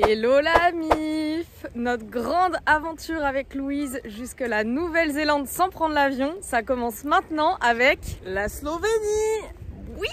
Hello la MIF! Notre grande aventure avec Louise jusque la Nouvelle-Zélande sans prendre l'avion, ça commence maintenant avec la Slovénie! Oui!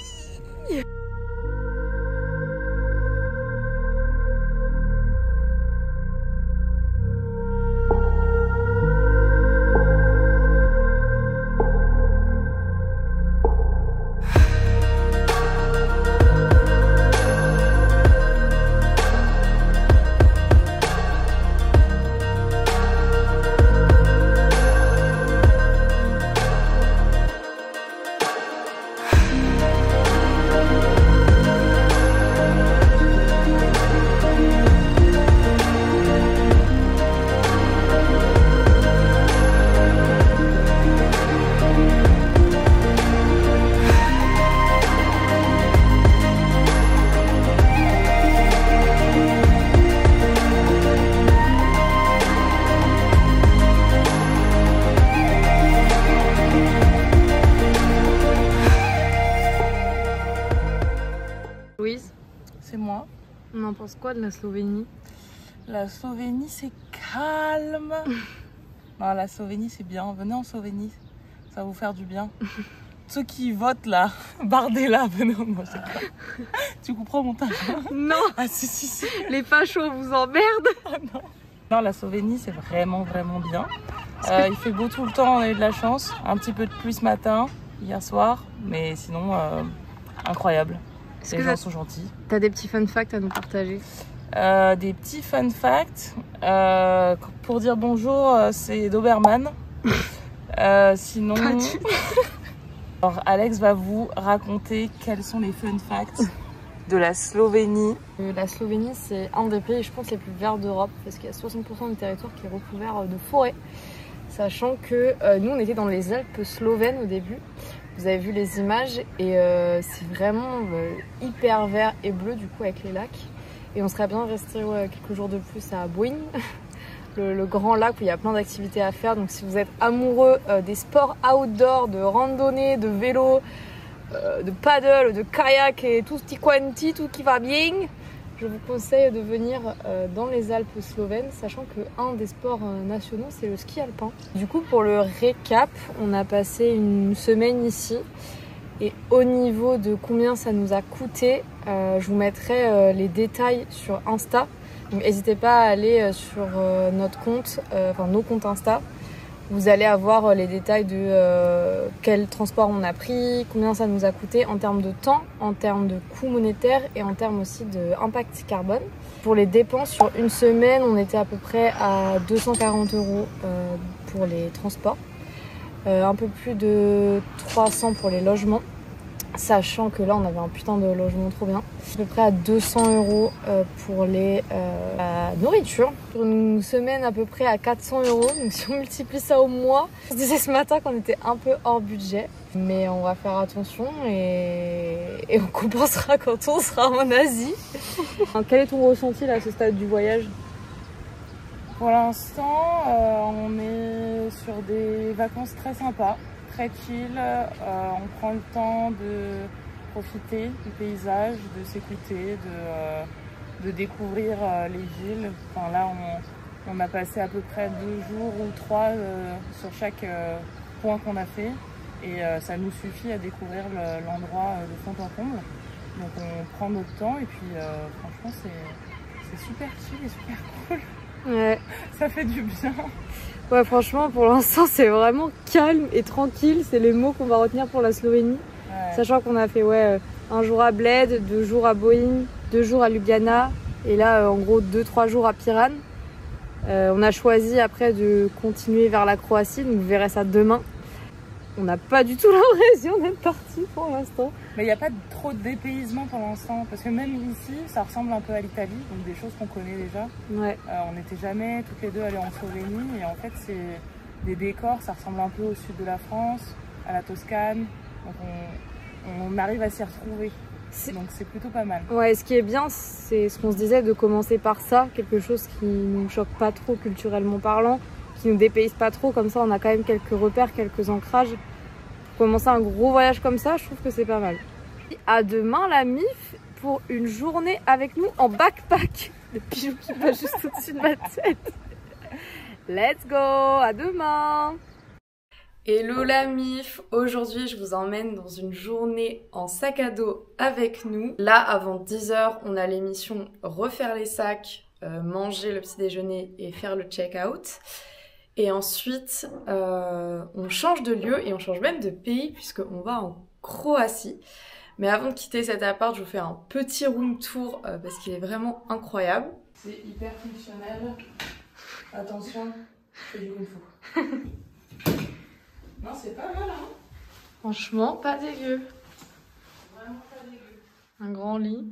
Louise, c'est moi. On en pense quoi de la Slovénie? La Slovénie, c'est calme. Non, la Slovénie, c'est bien. Venez en Slovénie, ça va vous faire du bien. Ceux qui votent là, Bardella, venez en manger. Tu comprends mon montage? Non. Ah si. Les fachos vous emmerdent. Ah, non. Non, la Slovénie, c'est vraiment bien. Il fait beau tout le temps, on a eu de la chance. Un petit peu de pluie ce matin, hier soir, mais sinon, incroyable. Les gens sont gentils. T'as des petits fun facts à nous partager? Des petits fun facts. Pour dire bonjour, c'est Doberman. Sinon, alors, Alex va vous raconter quels sont les fun facts de la Slovénie. La Slovénie, c'est un des pays, je pense, les plus verts d'Europe parce qu'il y a 60% du territoire qui est recouvert de forêt. Sachant que nous, on était dans les Alpes slovènes au début. Vous avez vu les images et c'est vraiment hyper vert et bleu du coup avec les lacs. Et on serait bien resté quelques jours de plus à Boeing, le grand lac où il y a plein d'activités à faire. Donc si vous êtes amoureux des sports outdoor, de randonnée, de vélo, de paddle, de kayak et tout ce quanti, tout qui va bien, je vous conseille de venir dans les Alpes slovènes, sachant qu'un des sports nationaux, c'est le ski alpin. Du coup, pour le récap, on a passé une semaine ici. Et au niveau de combien ça nous a coûté, je vous mettrai les détails sur Insta. Donc n'hésitez pas à aller sur notre compte, enfin nos comptes Insta. Vous allez avoir les détails de quel transport on a pris, combien ça nous a coûté en termes de temps, en termes de coût monétaire et en termes aussi d'impact carbone. Pour les dépenses, sur une semaine, on était à peu près à 240 € pour les transports. Un peu plus de 300 pour les logements. Sachant que là on avait un putain de logement trop bien. À peu près à 200 € pour la nourriture. Pour une semaine à peu près à 400 €. Donc si on multiplie ça au mois, on se disait ce matin qu'on était un peu hors budget. Mais on va faire attention et on compensera quand on sera en Asie. Quel est ton ressenti là, à ce stade du voyage? Pour l'instant, on est sur des vacances très sympas. Très chill, on prend le temps de profiter du paysage, de s'écouter, de découvrir les villes. Enfin, là, on a passé à peu près 2 jours ou 3 sur chaque point qu'on a fait et ça nous suffit à découvrir l'endroit de fond en comble. Donc on prend notre temps et puis franchement c'est super chill et super cool. Ouais. Ça fait du bien. Ouais, franchement, pour l'instant, c'est vraiment calme et tranquille. C'est les mots qu'on va retenir pour la Slovénie. Ouais. Sachant qu'on a fait un jour à Bled, 2 jours à Boeing, 2 jours à Ljubljana et là, en gros, 2-3 jours à Piran. On a choisi après de continuer vers la Croatie, donc vous verrez ça demain. On n'a pas du tout l'impression d'être parti pour l'instant. Mais il n'y a pas trop de dépaysement pour l'instant, parce que même ici, ça ressemble un peu à l'Italie, donc des choses qu'on connaît déjà. Ouais. On n'était jamais toutes les deux allées en Slovénie, et en fait, c'est des décors, ça ressemble un peu au sud de la France, à la Toscane, donc on arrive à s'y retrouver. Donc c'est plutôt pas mal. Ouais, ce qui est bien, c'est ce qu'on se disait, de commencer par ça, quelque chose qui ne nous choque pas trop culturellement parlant, qui nous dépayse pas trop, comme ça on a quand même quelques repères, quelques ancrages. Pour commencer un gros voyage comme ça, je trouve que c'est pas mal. À demain la MIF pour une journée avec nous en backpack. Le pigeon qui passe juste au-dessus de ma tête. Let's go, à demain. Hello la MIF, aujourd'hui je vous emmène dans une journée en sac à dos avec nous. Là avant 10h on a l'émission refaire les sacs, manger le petit déjeuner et faire le check-out. Et ensuite on change de lieu et on change même de pays puisqu'on va en Croatie. Mais avant de quitter cet appart je vous fais un petit room tour parce qu'il est vraiment incroyable. C'est hyper fonctionnel. Attention, je fais du kung fu. Non, c'est pas mal, hein. Franchement, pas dégueu. Vraiment pas dégueu. Un grand lit.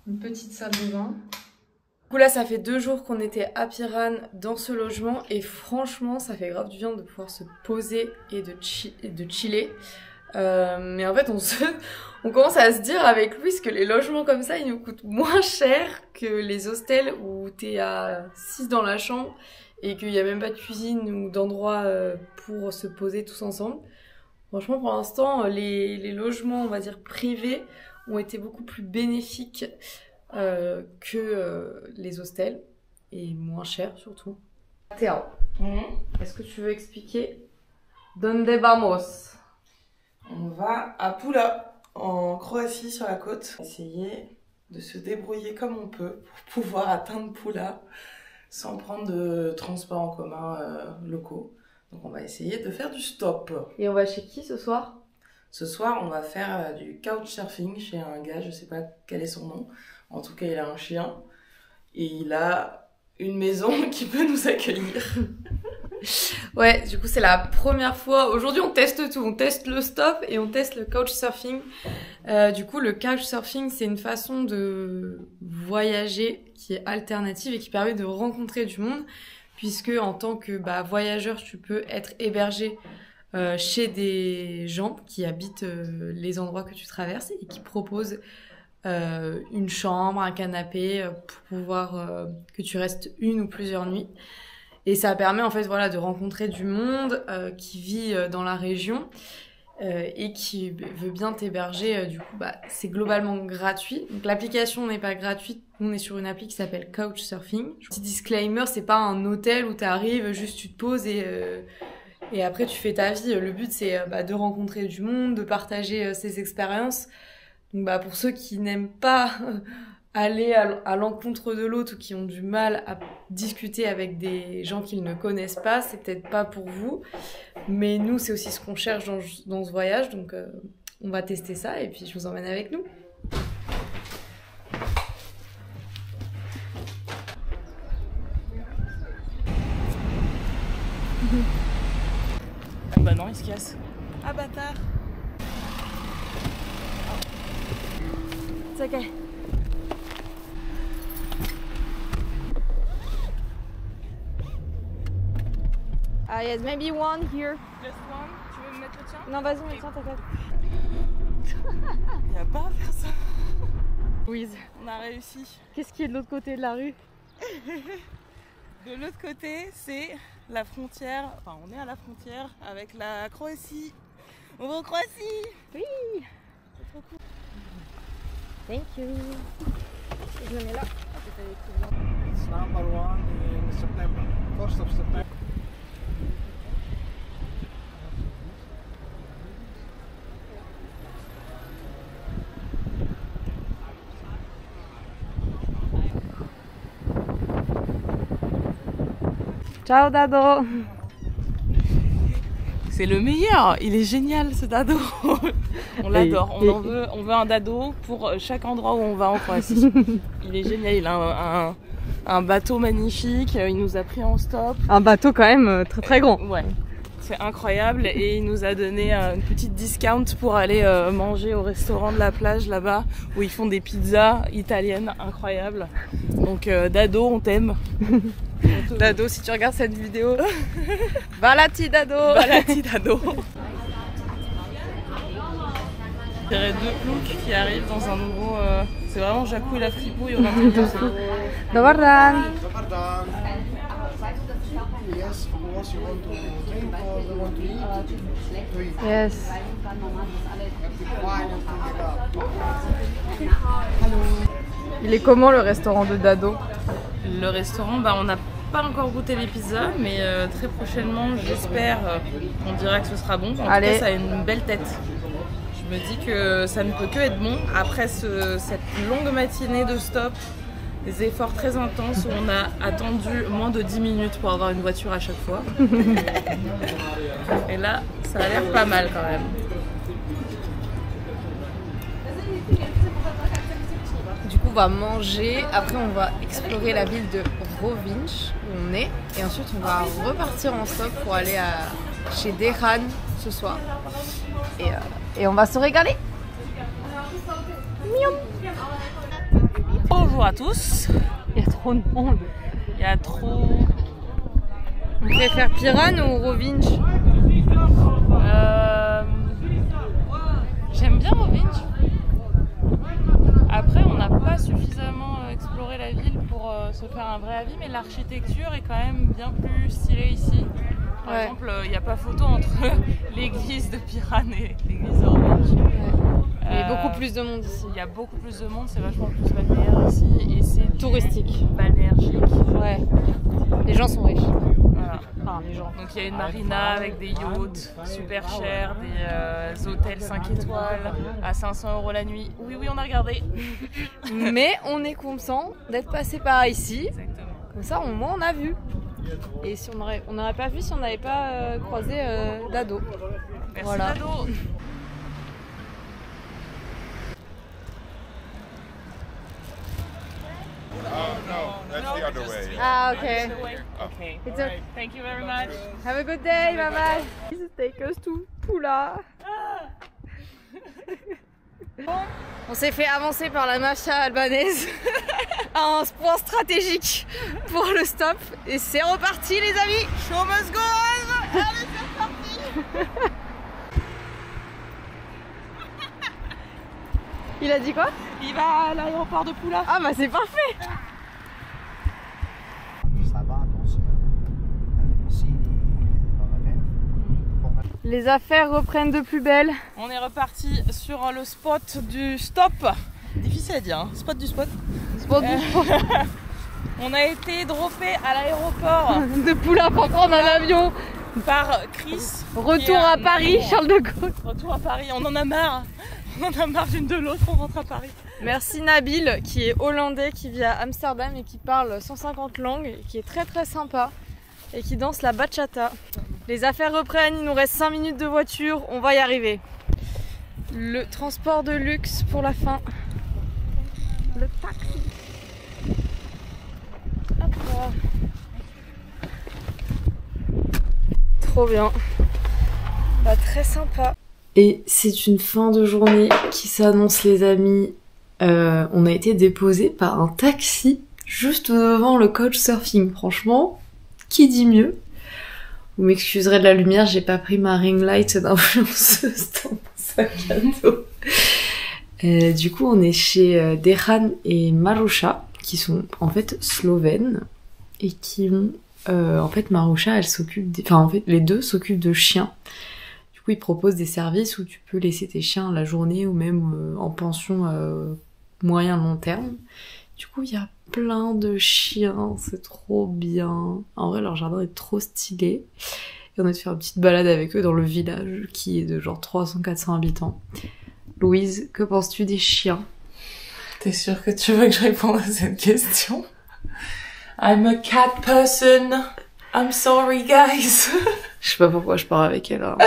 Une petite salle de bain. Du coup, là, ça fait 2 jours qu'on était à Piran dans ce logement. Et franchement, ça fait grave du bien de pouvoir se poser et de chiller. Mais en fait, on commence à se dire avec Louis que les logements comme ça, ils nous coûtent moins cher que les hostels où t'es à 6 dans la chambre. Et qu'il n'y a même pas de cuisine ou d'endroit pour se poser tous ensemble. Franchement, pour l'instant, les logements, on va dire, privés ont été beaucoup plus bénéfiques que les hostels. Et moins chers, surtout. Théo, est-ce que tu veux expliquer Donde vamos? On va à Pula, en Croatie, sur la côte. Essayer de se débrouiller comme on peut pour pouvoir atteindre Pula sans prendre de transports en commun locaux. Donc on va essayer de faire du stop. Et on va chez qui ce soir? Ce soir, on va faire du couchsurfing chez un gars, je sais pas quel est son nom. En tout cas, il a un chien et il a une maison qui peut nous accueillir. Ouais, du coup c'est la première fois. Aujourd'hui on teste tout, on teste le stop et on teste le couchsurfing. Du coup le couchsurfing c'est une façon de voyager qui est alternative et qui permet de rencontrer du monde, puisque en tant que voyageur tu peux être hébergé chez des gens qui habitent les endroits que tu traverses et qui proposent une chambre, un canapé pour pouvoir que tu restes une ou plusieurs nuits. Et ça permet en fait voilà, de rencontrer du monde qui vit dans la région et qui veut bien t'héberger. Du coup, c'est globalement gratuit. Donc l'application n'est pas gratuite. Nous, on est sur une appli qui s'appelle Couchsurfing. Petit disclaimer, c'est pas un hôtel où tu arrives, juste tu te poses et après tu fais ta vie. Le but c'est de rencontrer du monde, de partager ses expériences. Donc pour ceux qui n'aiment pas aller à l'encontre de l'autre ou qui ont du mal à discuter avec des gens qu'ils ne connaissent pas, c'est peut-être pas pour vous. Mais nous, c'est aussi ce qu'on cherche dans ce voyage. Donc, on va tester ça et puis je vous emmène avec nous. Ah bah non, il se casse. Ah bâtard. C'est ok. Yes, maybe one here. Just one. Tu veux me mettre le tien? Non, vas-y, mets le tien, t'inquiète. Il n'y a pas à faire ça. Louise, On a réussi. qu'est-ce qui est de l'autre côté de la rue? De l'autre côté, c'est la frontière. Enfin, on est à la frontière avec la Croatie. On va en Croatie. Oui. C'est trop cool. Thank you. Je le mets là. It's number 1 in September, 1st of September. Ciao Dado. C'est le meilleur. Il est génial ce dado. On l'adore. On veut un dado pour chaque endroit où on va en Croatie. Il est génial. Il a un bateau magnifique. Il nous a pris en stop. Un bateau quand même très très grand. Ouais. C'est incroyable et il nous a donné une petite discount pour aller manger au restaurant de la plage là-bas où ils font des pizzas italiennes incroyables. Donc Dado, on t'aime. Dado, si tu regardes cette vidéo, Balati Dado. Balati Dado. Il y aurait 2 ploucs qui arrivent dans un nouveau... c'est vraiment Jacou et la fripouille au 21e siècle. Dobar dan. Yes, what you want to drink or you want to eat? To eat. Yes. Wine and to get up. Hello. Il est comment le restaurant de Dado? Le restaurant, bah, on n'a pas encore goûté les pizzas, mais très prochainement, j'espère qu'on dira que ce sera bon. En tout cas, ça a une belle tête. Je me dis que ça ne peut que être bon. Après cette longue matinée de stop, des efforts très intenses où on a attendu moins de 10 minutes pour avoir une voiture à chaque fois. Et là, ça a l'air pas mal quand même. Du coup, on va manger. Après, on va explorer la ville de Rovinj où on est. Et ensuite, on va repartir en stop pour aller chez Dehan ce soir. Et on va se régaler. Miam. Bonjour à tous. Il y a trop de monde. Il y a trop... On préfère Piran ou Rovinj? J'aime bien Rovinj. Après, on n'a pas suffisamment exploré la ville pour se faire un vrai avis, mais l'architecture est quand même bien plus stylée ici. Par exemple, il n'y a pas photo entre l'église de Piran et l'église de Rovinj. Il y a beaucoup plus de monde ici. Il y a beaucoup plus de monde, c'est vachement plus balnéaire ici et c'est touristique. Balnéargique. Ouais. Les gens sont riches. Voilà. Enfin, les gens. Donc il y a une marina avec des yachts super chers, des hôtels 5 étoiles à 500 € la nuit. Oui, oui, on a regardé. Mais on est content d'être passé par ici. Exactement. Comme ça, au moins, on a vu. Et si on n'aurait pas vu si on n'avait pas croisé Dado. Merci voilà. Dado. No, that's the other way. Ah, okay. Okay. It's All right. Thank you very much. Have a good day, bye bye. Please take us to Pula. On s'est fait avancer par la mafia albanaise à un point stratégique pour le stop. Et c'est reparti les amis. Show must go on. Allez, c'est parti. Il a dit quoi? Il va à l'aéroport de Pula. Ah bah c'est parfait. Ça va dans la piscine dans la mer. Les affaires reprennent de plus belle. On est reparti sur le spot du stop. Difficile à dire, hein. Spot du spot. Spot du spot. On a été droppé à l'aéroport de Pula pour prendre un avion. Par Chris. Retour à Paris, Charles de Gaulle. Retour à Paris, on en a marre. On en a marre l'une de l'autre, on rentre à Paris. Merci Nabil, qui est hollandais, qui vit à Amsterdam et qui parle 150 langues, et qui est très très sympa et qui danse la bachata. Les affaires reprennent, il nous reste 5 minutes de voiture, on va y arriver. Le transport de luxe pour la fin. Le taxi. Hop là. Trop bien. Bah, très sympa. Et c'est une fin de journée qui s'annonce les amis. On a été déposé par un taxi juste devant le couchsurfing. Franchement, qui dit mieux? Vous m'excuserez de la lumière, j'ai pas pris ma ring light d'influenceuse dans mon sac à dos. Du coup, on est chez Dehan et Maruša, qui sont en fait slovènes et qui ont... en fait, Maruša, elle s'occupe... Enfin, en fait, les deux s'occupent de chiens. Du coup, ils proposent des services où tu peux laisser tes chiens la journée ou même en pension moyen-long terme. Du coup, il y a plein de chiens, c'est trop bien. En vrai, leur jardin est trop stylé. Et on a fait faire une petite balade avec eux dans le village qui est de genre 300-400 habitants. Louise, que penses-tu des chiens? T'es sûre que tu veux que je réponde à cette question? I'm a cat person. I'm sorry, guys. Je sais pas pourquoi je pars avec elle. Hein.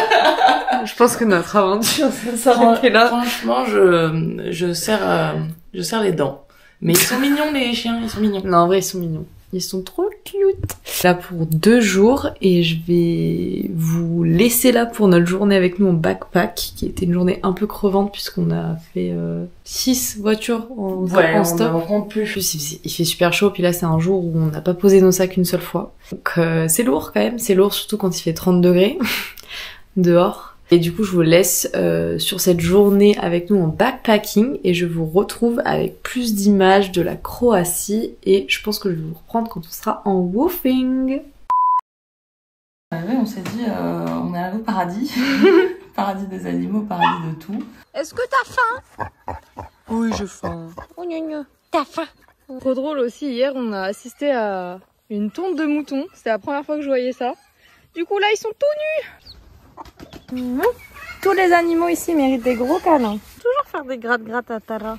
Je pense que notre aventure s'arrêter là. Franchement, je serre les dents. Mais ils sont mignons, les chiens, ils sont mignons. Non, en vrai, ils sont mignons. Ils sont trop cute. Là pour 2 jours et je vais vous laisser là pour notre journée avec nous en backpack, qui était une journée un peu crevante puisqu'on a fait 6 voitures en stop. En plus. Il fait super chaud, puis là c'est un jour où on n'a pas posé nos sacs une seule fois. Donc c'est lourd quand même, c'est lourd surtout quand il fait 30 degrés dehors. Et du coup je vous laisse sur cette journée avec nous en backpacking et je vous retrouve avec plus d'images de la Croatie et je pense que je vais vous reprendre quand on sera en woofing. Oui, on s'est dit, on est arrivé au paradis. Paradis des animaux, paradis de tout. Est-ce que t'as faim? Oui, j'ai faim. Oh gna gna. T'as faim? Trop drôle aussi, hier on a assisté à une tonte de moutons. C'était la première fois que je voyais ça. Du coup là ils sont tout nus. Tous les animaux ici méritent des gros câlins. Toujours faire des gratte-gratte à Tara.